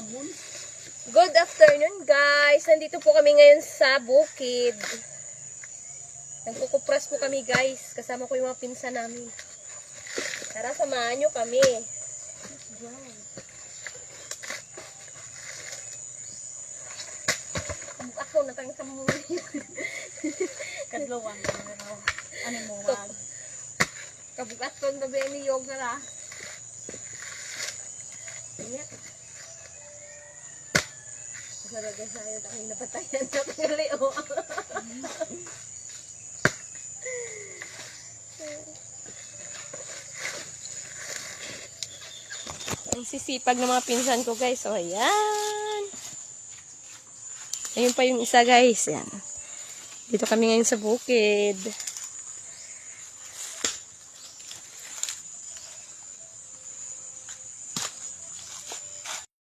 Good afternoon guys. Nandito po kami ngayon sa bukid. Nagkukupras po kami guys. Kasama ko yung mga pinsan namin. Tara, samahan nyo kami. Ako natang sa muli. Kadlawang ano mo wag. Kabukas ko na ba ni yoga na. Ingat. Kasaraga sa'yo tayo napatayan sa kaleo. Ang sisipag ng mga pinsan ko guys. So ayan. Ayun pa yung isa guys. Yan. Dito kami ngayon sa bukid.